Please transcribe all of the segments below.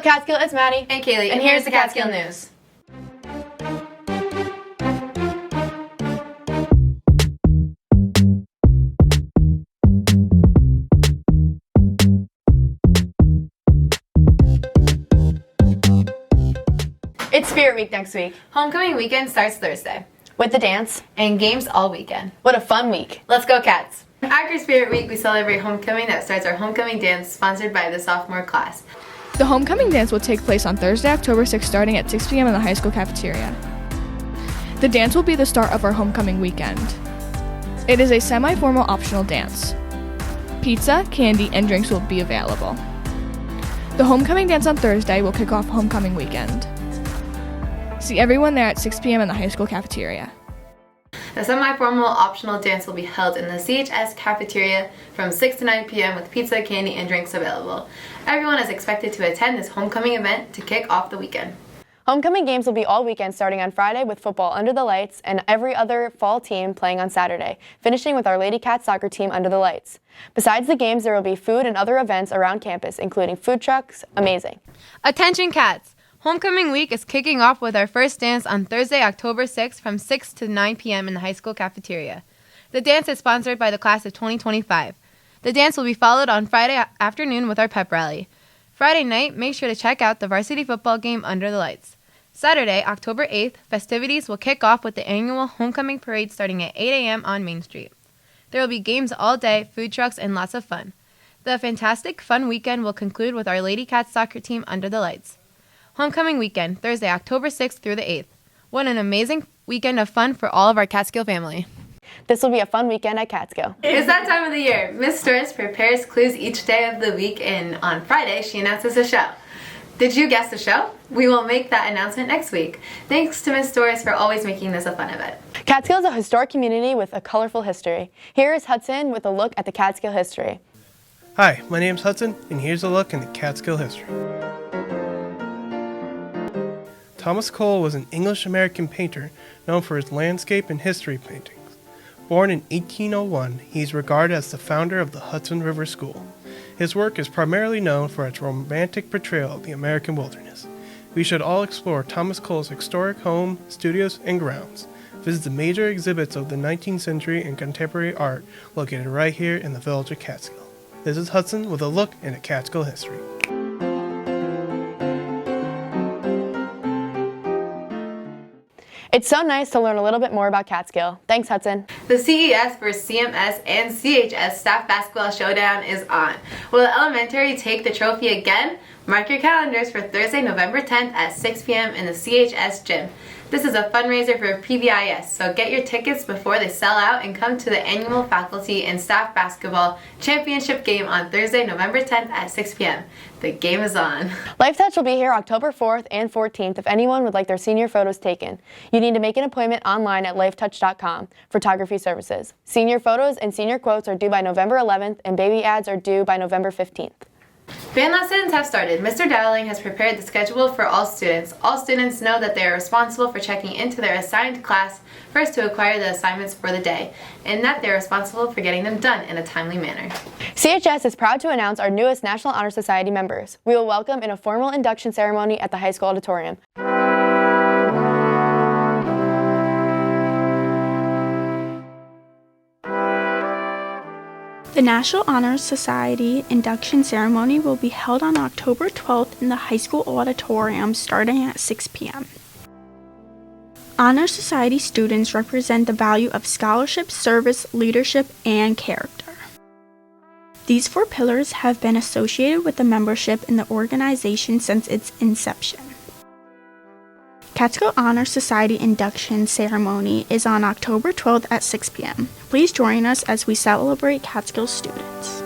up, Catskill? It's Maddie. And Kaylee. And here's the Catskill News. It's Spirit Week next week. Homecoming weekend starts Thursday. With the dance. And games all weekend. What a fun week. Let's go, Cats! After Spirit Week, we celebrate homecoming that starts our homecoming dance sponsored by the sophomore class. The homecoming dance will take place on Thursday, October 6th, starting at 6 p.m. in the high school cafeteria. The dance will be the start of our homecoming weekend. It is a semi-formal optional dance. Pizza, candy, and drinks will be available. The homecoming dance on Thursday will kick off homecoming weekend. See everyone there at 6 p.m. in the high school cafeteria. The semi-formal optional dance will be held in the CHS cafeteria from 6 to 9 p.m. with pizza, candy, and drinks available. Everyone is expected to attend this homecoming event to kick off the weekend. Homecoming games will be all weekend starting on Friday with football under the lights and every other fall team playing on Saturday, finishing with our Lady Cat soccer team under the lights. Besides the games, there will be food and other events around campus, including food trucks. Amazing. Attention, Cats! Homecoming week is kicking off with our first dance on Thursday, October 6th from 6 to 9 p.m. in the high school cafeteria. The dance is sponsored by the class of 2025. The dance will be followed on Friday afternoon with our pep rally. Friday night, make sure to check out the varsity football game under the lights. Saturday, October 8th, festivities will kick off with the annual homecoming parade starting at 8 a.m. on Main Street. There will be games all day, food trucks, and lots of fun. The fantastic fun weekend will conclude with our Lady Cat soccer team under the lights. Homecoming weekend, Thursday, October 6th through the 8th. What an amazing weekend of fun for all of our Catskill family. This will be a fun weekend at Catskill. It's that time of the year. Miss Doris prepares clues each day of the week, and on Friday, she announces a show. Did you guess the show? We will make that announcement next week. Thanks to Miss Doris for always making this a fun event. Catskill is a historic community with a colorful history. Here is Hudson with a look at the Catskill history. Hi, my name's Hudson, and here's a look into Catskill history. Thomas Cole was an English-American painter known for his landscape and history paintings. Born in 1801, he is regarded as the founder of the Hudson River School. His work is primarily known for its romantic portrayal of the American wilderness. We should all explore Thomas Cole's historic home, studios, and grounds. Visit the major exhibits of the 19th century and contemporary art located right here in the village of Catskill. This is Hudson with a look into Catskill history. It's so nice to learn a little bit more about Catskill. Thanks, Hudson. The CES vs. CMS and CHS Staff Basketball Showdown is on. Will the elementary take the trophy again? Mark your calendars for Thursday, November 10th at 6 p.m. in the CHS gym. This is a fundraiser for PBIS, so get your tickets before they sell out and come to the annual Faculty and Staff Basketball Championship game on Thursday, November 10th at 6 p.m. The game is on. Lifetouch will be here October 4th and 14th if anyone would like their senior photos taken. You need to make an appointment online at lifetouch.com. Photography services. Senior photos and senior quotes are due by November 11th and baby ads are due by November 15th. Band lessons have started. Mr. Dowling has prepared the schedule for all students. All students know that they are responsible for checking into their assigned class first to acquire the assignments for the day, and that they're responsible for getting them done in a timely manner. CHS is proud to announce our newest National Honor Society members. We will welcome in a formal induction ceremony at the high school auditorium. The National Honor Society induction ceremony will be held on October 12th in the high school auditorium starting at 6 p.m. Honor Society students represent the value of scholarship, service, leadership, and character. These 4 pillars have been associated with the membership in the organization since its inception. Catskill Honor Society induction ceremony is on October 12th at 6 p.m. Please join us as we celebrate Catskill students.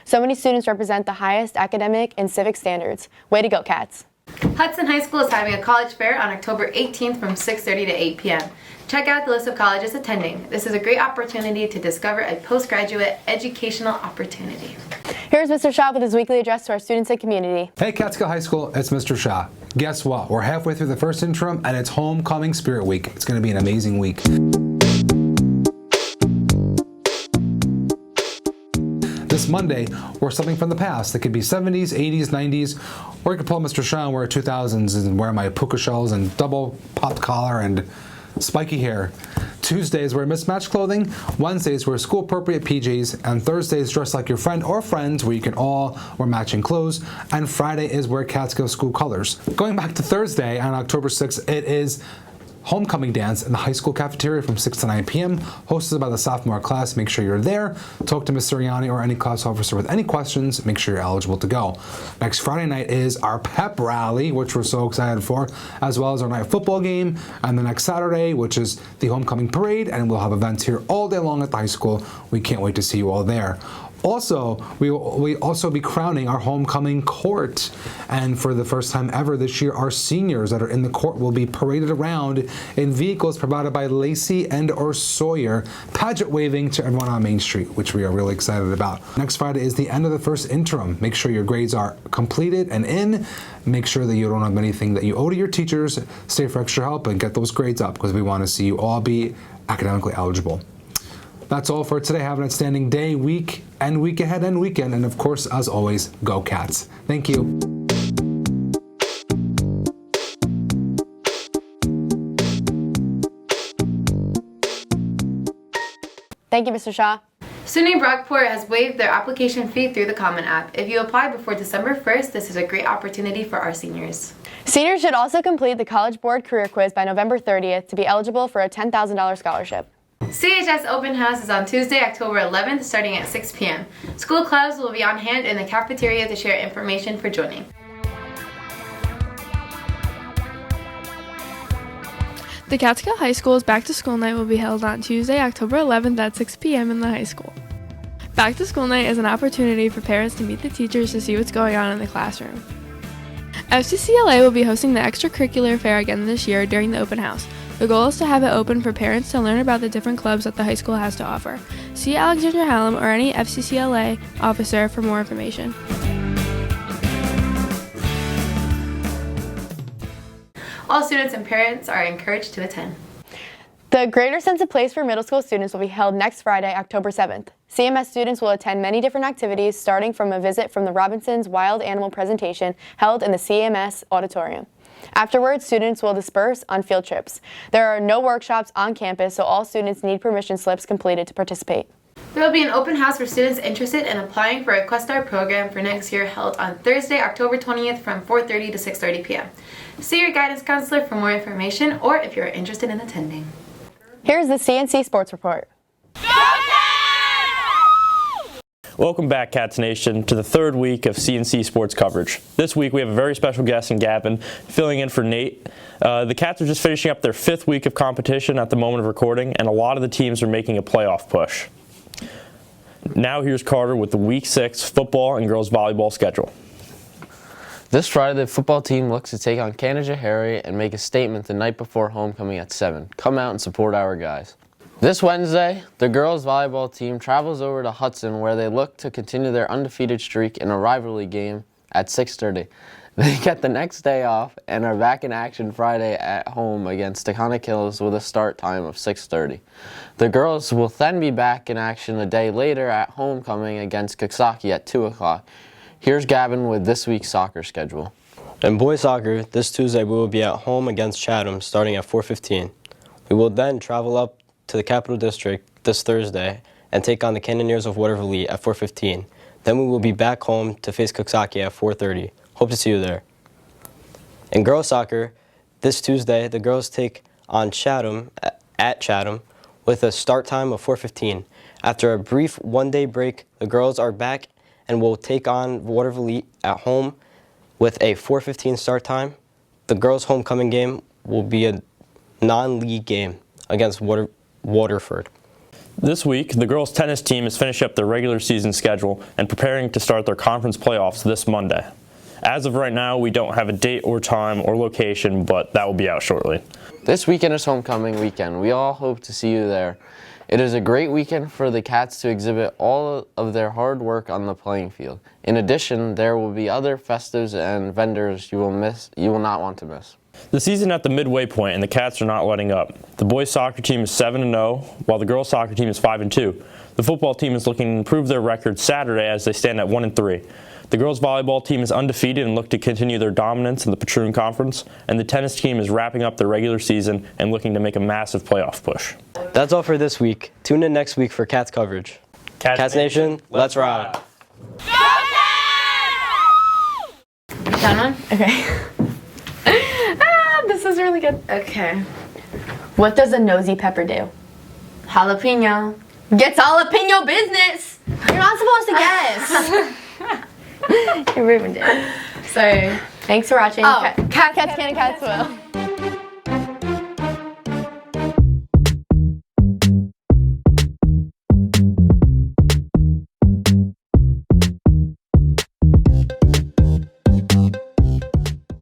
So many students represent the highest academic and civic standards. Way to go, Cats. Hudson High School is having a college fair on October 18th from 6:30 to 8 p.m. Check out the list of colleges attending. This is a great opportunity to discover a postgraduate educational opportunity. Here's Mr. Shah with his weekly address to our students and community. Hey Catskill High School, it's Mr. Shah. Guess what? We're halfway through the first interim and it's Homecoming Spirit Week. It's going to be an amazing week. this Monday or something from the past. It could be 70s, 80s, 90s, or you could pull Mr. Shah and wear 2000s and wear my puka shells and double popped collar and spiky hair. Tuesdays wear mismatched clothing, Wednesdays wear school appropriate PJs, and Thursdays dress like your friend or friends where you can all wear matching clothes, and Friday is wear Catskill school colors. Going back to Thursday on October 6th, it is homecoming dance in the high school cafeteria from 6 to 9 p.m. hosted by the sophomore class. Make sure you're there. Talk to Ms. Siriani or any class officer with any questions. Make sure you're eligible to go. Next Friday night is our pep rally, which we're so excited for, as well as our night football game, and the next Saturday, which is the homecoming parade, and we'll have events here all day long at the high school. We can't wait to see you all there. Also, we will also be crowning our homecoming court. And for the first time ever this year, our seniors that are in the court will be paraded around in vehicles provided by Lacey and or Sawyer, pageant waving to everyone on Main Street, which we are really excited about. Next Friday is the end of the first interim. Make sure your grades are completed and in. Make sure that you don't have anything that you owe to your teachers. Stay for extra help and get those grades up because we want to see you all be academically eligible. That's all for today. Have an outstanding day, week, and week ahead and weekend. And of course, as always, go Cats. Thank you. Thank you, Mr. Shah. SUNY Brockport has waived their application fee through the Common App. If you apply before December 1st, this is a great opportunity for our seniors. Seniors should also complete the College Board Career Quiz by November 30th to be eligible for a $10,000 scholarship. CHS Open House is on Tuesday, October 11th, starting at 6 p.m. School clubs will be on hand in the cafeteria to share information for joining. The Catskill High School's Back to School Night will be held on Tuesday, October 11th at 6 p.m. in the high school. Back to School Night is an opportunity for parents to meet the teachers to see what's going on in the classroom. FCCLA will be hosting the extracurricular fair again this year during the open house. The goal is to have it open for parents to learn about the different clubs that the high school has to offer. See Alexandra Hallam or any FCCLA officer for more information. All students and parents are encouraged to attend. The Greater Sense of Place for middle school students will be held next Friday, October 7th. CMS students will attend many different activities, starting from a visit from the Robinsons Wild Animal presentation held in the CMS auditorium. Afterwards, students will disperse on field trips. There are no workshops on campus, so all students need permission slips completed to participate. There will be an open house for students interested in applying for a Questar program for next year held on Thursday, October 20th from 4:30 to 6:30 p.m. See your guidance counselor for more information or if you're interested in attending. Here's the CNC Sports Report. Welcome back, Cats Nation, to the third week of CNC Sports coverage. This week we have a very special guest in Gavin, filling in for Nate. The Cats are just finishing up their fifth week of competition at the moment of recording, and a lot of the teams are making a playoff push. Now here's Carter with the Week 6 football and girls volleyball schedule. This Friday, the football team looks to take on Canajoharie and make a statement the night before homecoming at 7. Come out and support our guys. This Wednesday, the girls volleyball team travels over to Hudson where they look to continue their undefeated streak in a rivalry game at 6:30. They get the next day off and are back in action Friday at home against Taconic Hills with a start time of 6:30. The girls will then be back in action a day later at homecoming against Coxsackie at 2 o'clock. Here's Gavin with this week's soccer schedule. In boys soccer, this Tuesday we will be at home against Chatham starting at 4:15. We will then travel up to the Capital District this Thursday and take on the Cannoneers of Waterville at 4:15. Then we will be back home to face Coxsackie at 4:30. Hope to see you there. In girls soccer, this Tuesday the girls take on Chatham at Chatham with a start time of 4:15. After a brief one-day break, the girls are back and will take on Waterville at home with a 4:15 start time. The girls' homecoming game will be a non-league game against Waterford. This week, the girls' tennis team has finished up their regular season schedule and preparing to start their conference playoffs this Monday. As of right now, we don't have a date or time or location, but that will be out shortly. This weekend is homecoming weekend. We all hope to see you there. It is a great weekend for the Cats to exhibit all of their hard work on the playing field. In addition, there will be other festives and vendors you will not want to miss. The season at the midway point, and the Cats are not letting up. The boys soccer team is 7-0, while the girls soccer team is 5-2. The football team is looking to improve their record Saturday as they stand at 1-3. The girls volleyball team is undefeated and look to continue their dominance in the Patroon Conference, and the tennis team is wrapping up their regular season and looking to make a massive playoff push. That's all for this week. Tune in next week for Cats coverage. Cats Nation, let's ride. That one? Okay. This is really good. Okay. What does a nosy pepper do? Jalapeno. Gets jalapeno business! You're not supposed to guess. You ruined it. Sorry. Thanks for watching. Oh, Cats Can and Cats Will.